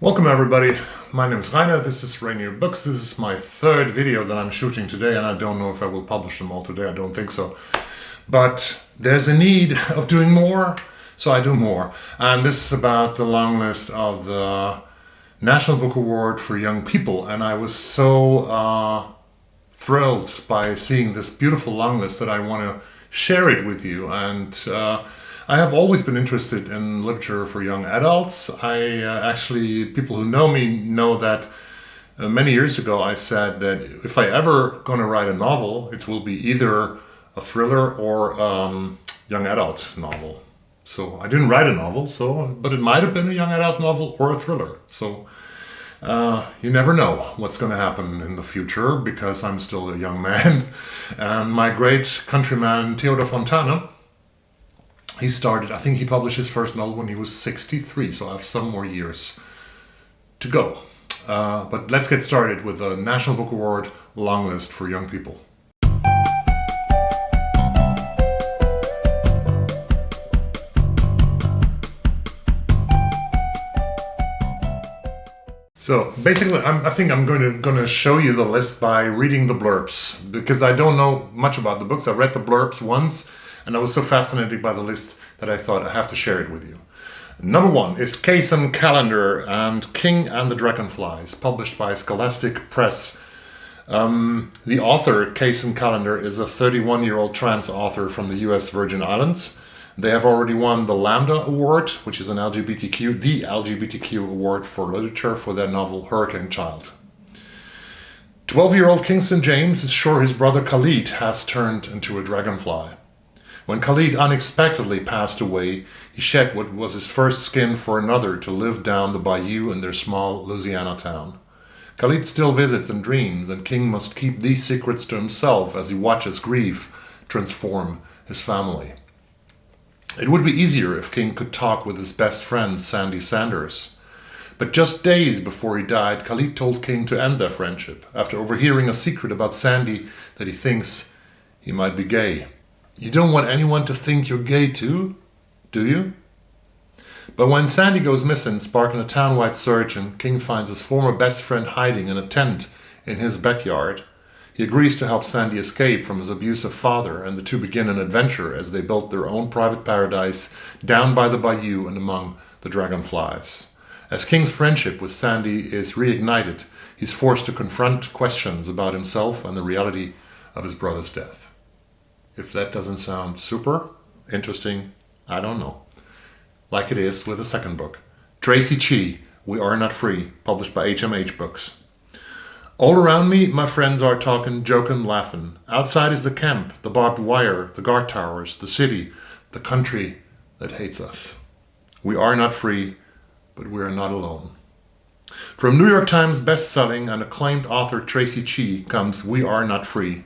Welcome everybody, my name is Rainer, this is Rainier Books. This is my third video that I'm shooting today, and I don't know if I will publish them all today, I don't think so. But there's a need of doing more, so I do more. And this is about the long list of the National Book Award for Young People, and I was so thrilled by seeing this beautiful long list that I want to share it with you. And I have always been interested in literature for young adults. People who know me know that many years ago I said that if I ever going to write a novel, it will be either a thriller or young adult novel. So I didn't write a novel, but it might have been a young adult novel or a thriller. So you never know what's going to happen in the future because I'm still a young man. And my great countryman Theodore Fontana, I think he published his first novel when he was 63, so I have some more years to go. But let's get started with the National Book Award long list for young people. So basically, I think I'm going to show you the list by reading the blurbs, because I don't know much about the books. I read the blurbs once, and I was so fascinated by the list that I thought I have to share it with you. Number one is Kacen, Callender and King and the Dragonflies, published by Scholastic Press. The author, Kacen Callender, is a 31-year-old trans author from the US Virgin Islands. They have already won the Lambda Award, which is the LGBTQ award for literature, for their novel Hurricane Child. 12-year-old Kingston James is sure his brother Khalid has turned into a dragonfly. When Khalid unexpectedly passed away, he shed what was his first skin for another to live down the bayou in their small Louisiana town. Khalid still visits and dreams, and King must keep these secrets to himself as he watches grief transform his family. It would be easier if King could talk with his best friend Sandy Sanders. But just days before he died, Khalid told King to end their friendship after overhearing a secret about Sandy that he thinks he might be gay. You don't want anyone to think you're gay too, do you? But when Sandy goes missing, sparking a town-wide search, and King finds his former best friend hiding in a tent in his backyard, he agrees to help Sandy escape from his abusive father, and the two begin an adventure as they build their own private paradise down by the bayou and among the dragonflies. As King's friendship with Sandy is reignited, he's forced to confront questions about himself and the reality of his brother's death. If that doesn't sound super interesting, I don't know. Like it is with the second book. Traci, Chee, We Are Not Free, published by HMH Books. All around me, my friends are talking, joking, laughing. Outside is the camp, the barbed wire, the guard towers, the city, the country that hates us. We are not free, but we are not alone. From New York Times best-selling and acclaimed author Traci Chee comes We Are Not Free,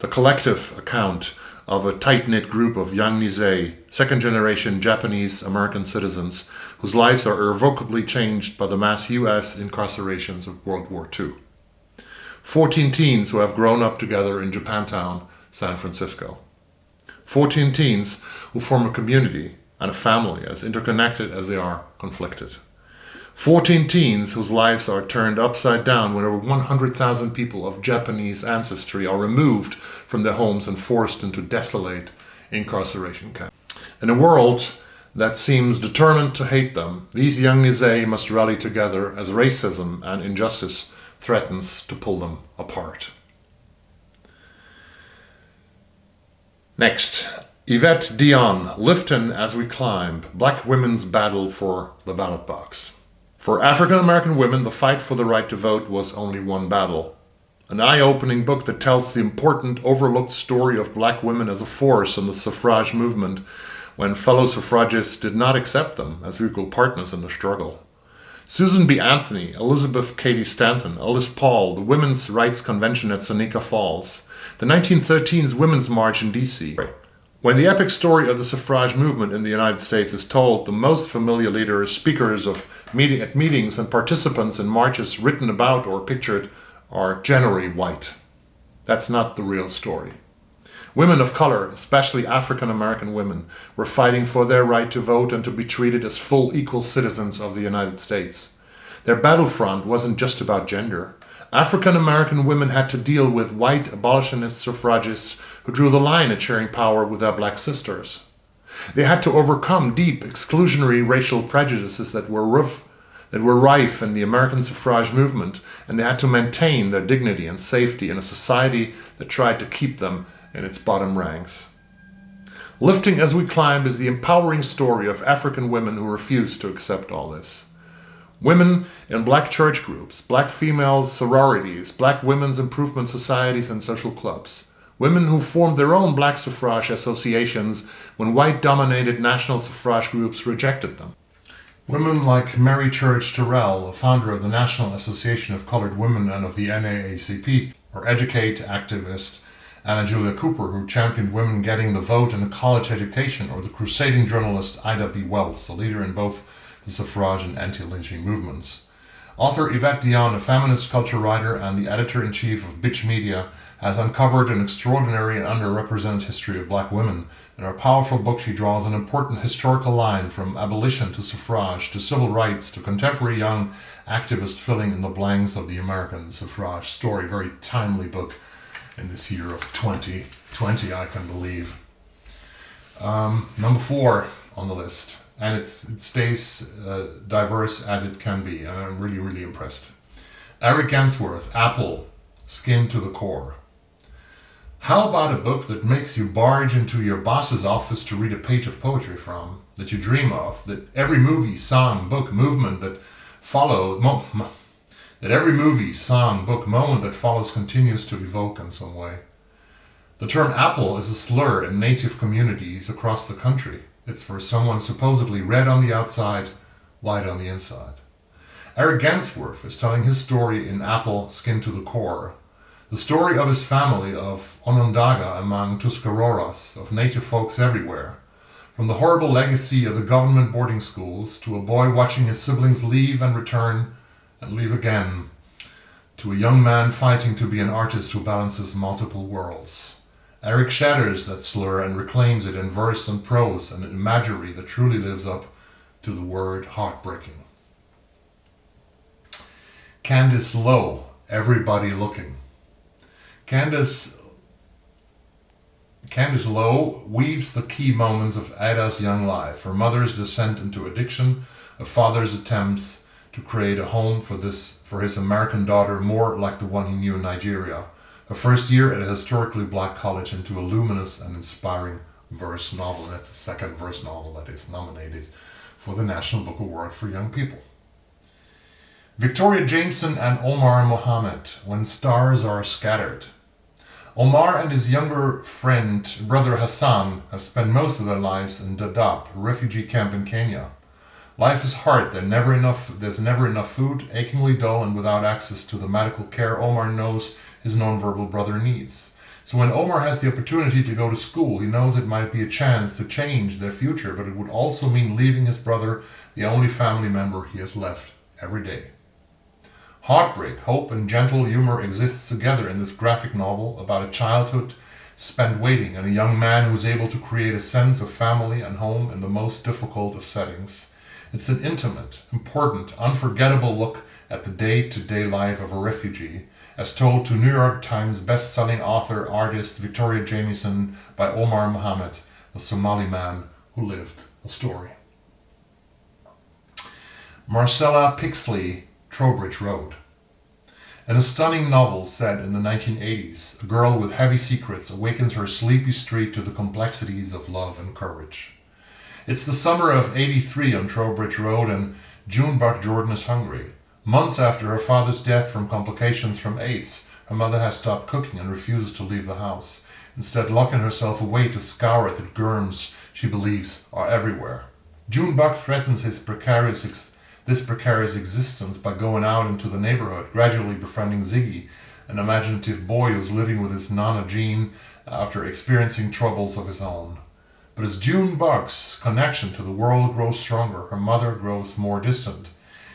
the collective account of a tight-knit group of young Nisei, second-generation Japanese-American citizens whose lives are irrevocably changed by the mass U.S. incarcerations of World War II. 14 teens who have grown up together in Japantown, San Francisco. 14 teens who form a community and a family as interconnected as they are conflicted. 14 teens whose lives are turned upside down when over 100,000 people of Japanese ancestry are removed from their homes and forced into desolate incarceration camps. In a world that seems determined to hate them, these young Nisei must rally together as racism and injustice threatens to pull them apart. Next, Evette, Dionne, Lifton as we climb, Black women's battle for the ballot box. For African American women, the fight for the right to vote was only one battle. An eye-opening book that tells the important, overlooked story of black women as a force in the suffrage movement when fellow suffragists did not accept them as equal partners in the struggle. Susan B. Anthony, Elizabeth Cady Stanton, Alice Paul, the Women's Rights Convention at Seneca Falls, the 1913's Women's March in D.C. When the epic story of the suffrage movement in the United States is told, the most familiar leaders, speakers at meetings and participants in marches written about or pictured are generally white. That's not the real story. Women of color, especially African American women, were fighting for their right to vote and to be treated as full equal citizens of the United States. Their battlefront wasn't just about gender. African American women had to deal with white abolitionist suffragists who drew the line at sharing power with their black sisters. They had to overcome deep exclusionary racial prejudices that were rife in the American suffrage movement, and they had to maintain their dignity and safety in a society that tried to keep them in its bottom ranks. Lifting as we climb is the empowering story of African women who refused to accept all this. Women in black church groups, black females sororities, black women's improvement societies and social clubs. Women who formed their own black suffrage associations when white-dominated national suffrage groups rejected them. Women like Mary Church Terrell, a founder of the National Association of Colored Women and of the NAACP, or Educate activist Anna Julia Cooper, who championed women getting the vote and a college education, or the crusading journalist Ida B. Wells, a leader in both the suffrage and anti-lynching movements. Author Evette Dionne, a feminist culture writer and the editor-in-chief of Bitch Media, has uncovered an extraordinary and underrepresented history of black women. In her powerful book, she draws an important historical line from abolition to suffrage to civil rights to contemporary young activists filling in the blanks of the American suffrage story. Very timely book in this year of 2020, I can believe. Number 4 on the list. And it stays diverse as it can be, and I'm really, really impressed. Eric Gansworth, Apple, Skin to the Core. How about a book that makes you barge into your boss's office to read a page of poetry from, that you dream of, that every movie, song, book, movement that every movie, song, book, moment that follows continues to evoke in some way? The term apple is a slur in native communities across the country. It's for someone supposedly red on the outside, white on the inside. Eric Gansworth is telling his story in Apple, Skin to the Core. The story of his family of Onondaga among Tuscaroras, of native folks everywhere. From the horrible legacy of the government boarding schools, to a boy watching his siblings leave and return, and leave again, to a young man fighting to be an artist who balances multiple worlds. Eric shatters that slur and reclaims it in verse and prose and an imagery that truly lives up to the word heartbreaking. Candice Lowe, Everybody Looking. Candice Lowe weaves the key moments of Ada's young life, her mother's descent into addiction, a father's attempts to create a home for his American daughter more like the one he knew in Nigeria, her first year at a historically black college, into a luminous and inspiring verse novel. And that's the second verse novel that is nominated for the National Book Award for Young People. Victoria Jamieson and Omar Mohamed, When Stars Are Scattered. Omar and his younger brother Hassan, have spent most of their lives in Dadaab, a refugee camp in Kenya. Life is hard, there's never enough food, achingly dull and without access to the medical care Omar knows his nonverbal brother needs. So when Omar has the opportunity to go to school, he knows it might be a chance to change their future, but it would also mean leaving his brother, the only family member he has left, every day. Heartbreak, hope, and gentle humor exists together in this graphic novel about a childhood spent waiting and a young man who's able to create a sense of family and home in the most difficult of settings. It's an intimate, important, unforgettable look at the day-to-day life of a refugee, as told to New York Times best-selling artist Victoria Jamieson by Omar Mohamed, the Somali man who lived a story. Marcella Pixley, Trowbridge Road. In a stunning novel set in the 1980s, a girl with heavy secrets awakens her sleepy street to the complexities of love and courage. It's the summer of '83 on Trowbridge Road, and June Buck Jordan is hungry. Months after her father's death from complications from AIDS, her mother has stopped cooking and refuses to leave the house, instead locking herself away to scour at the germs she believes are everywhere. June Buck threatens this precarious existence by going out into the neighborhood, gradually befriending Ziggy, an imaginative boy who's living with his Nana Jean after experiencing troubles of his own. But as June Buck's connection to the world grows stronger, her mother grows more distant,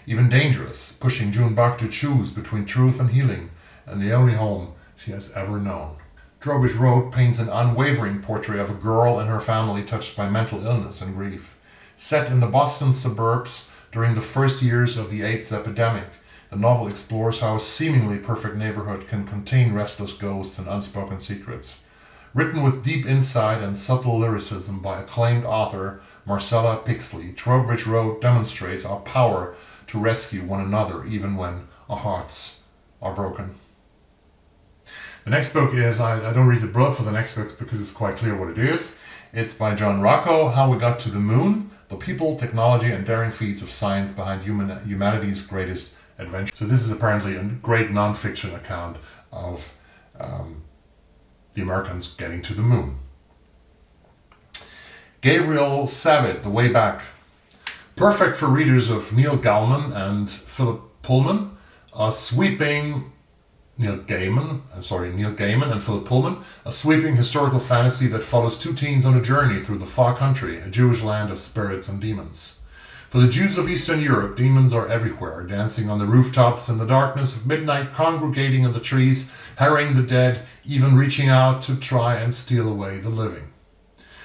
even dangerous, pushing June Buck to choose between truth and healing, and the only home she has ever known. Drawbridge Road paints an unwavering portrait of a girl and her family touched by mental illness and grief. Set in the Boston suburbs, during the first years of the AIDS epidemic. The novel explores how a seemingly perfect neighborhood can contain restless ghosts and unspoken secrets. Written with deep insight and subtle lyricism by acclaimed author Marcella Pixley, Trowbridge Road demonstrates our power to rescue one another even when our hearts are broken. The next book is, I don't read the blurb for the next book because it's quite clear what it is. It's by Rocco, How We Got to the Moon, the people, technology and daring feats of science behind humanity's greatest adventure. So this is apparently a great non-fiction account of the Americans getting to the moon. Gabriel Savitt, The Way Back. Perfect for readers of Neil Gaiman and Philip Pullman, Neil Gaiman and Philip Pullman, a sweeping historical fantasy that follows two teens on a journey through the far country, a Jewish land of spirits and demons. For the Jews of Eastern Europe, demons are everywhere, dancing on the rooftops in the darkness of midnight, congregating in the trees, harrying the dead, even reaching out to try and steal away the living.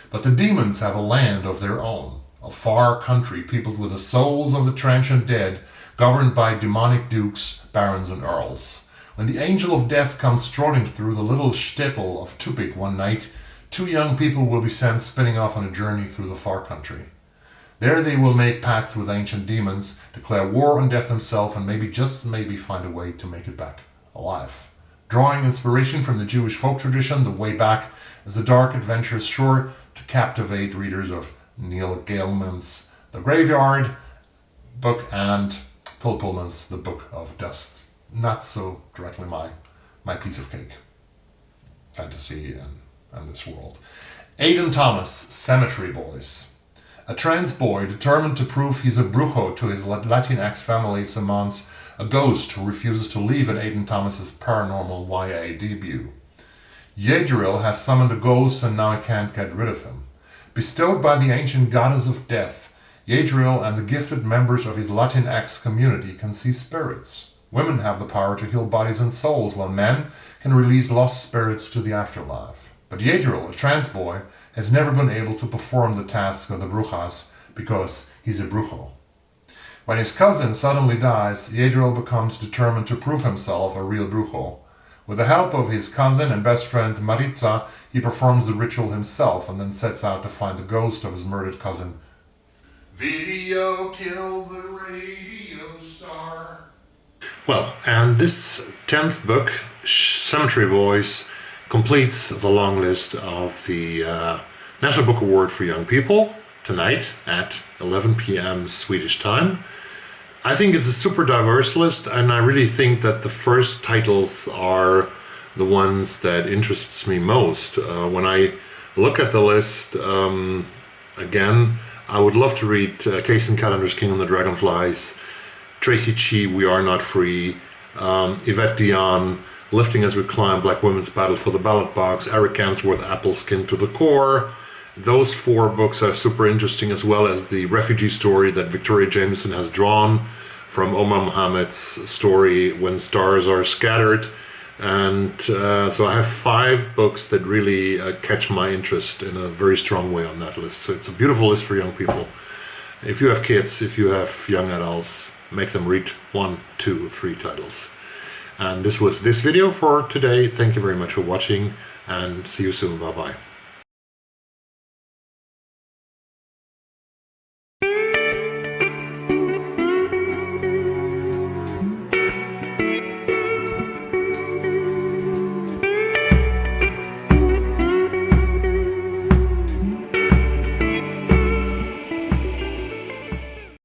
But the demons have a land of their own, a far country peopled with the souls of the transient dead, governed by demonic dukes, barons and earls. When the angel of death comes strolling through the little shtetl of Tupik one night, two young people will be sent spinning off on a journey through the far country. There they will make pacts with ancient demons, declare war on death himself, and maybe, just maybe, find a way to make it back alive. Drawing inspiration from the Jewish folk tradition, The Way Back is a dark adventure sure to captivate readers of Neil Gaiman's The Graveyard book and Phil Pullman's The Book of Dust. Not so directly my piece of cake. Fantasy and this world. Aidan Thomas, Cemetery Boys. A trans boy determined to prove he's a brujo to his Latinx family summons a ghost who refuses to leave in Aidan Thomas's paranormal YA debut. Yadriel has summoned a ghost and now he can't get rid of him. Bestowed by the ancient goddess of death, Yadriel and the gifted members of his Latinx community can see spirits. Women have the power to heal bodies and souls, while men can release lost spirits to the afterlife. But Yadriel, a trans boy, has never been able to perform the task of the brujas because he's a brujo. When his cousin suddenly dies, Yadriel becomes determined to prove himself a real brujo. With the help of his cousin and best friend Maritza, he performs the ritual himself and then sets out to find the ghost of his murdered cousin. Video killed the radio star. Well, and this 10th book, Cemetery Boys, completes the long list of the National Book Award for Young People tonight at 11 p.m. Swedish time. I think it's a super diverse list, and I really think that the first titles are the ones that interests me most. When I look at the list, again, I would love to read Kacen Callender's King and the Dragonflies, Traci Chee, We Are Not Free, Evette Dionne, Lifting as We Climb, Black Women's Battle for the Ballot Box, Eric Gansworth, Apple Skin to the Core. Those four books are super interesting, as well as the refugee story that Victoria Jamieson has drawn from Omar Mohamed's story, When Stars Are Scattered. And so I have 5 books that really catch my interest in a very strong way on that list. So it's a beautiful list for young people. If you have kids, if you have young adults, make them read 1, 2, 3 titles. And this was this video for today. Thank you very much for watching, and see you soon. Bye bye.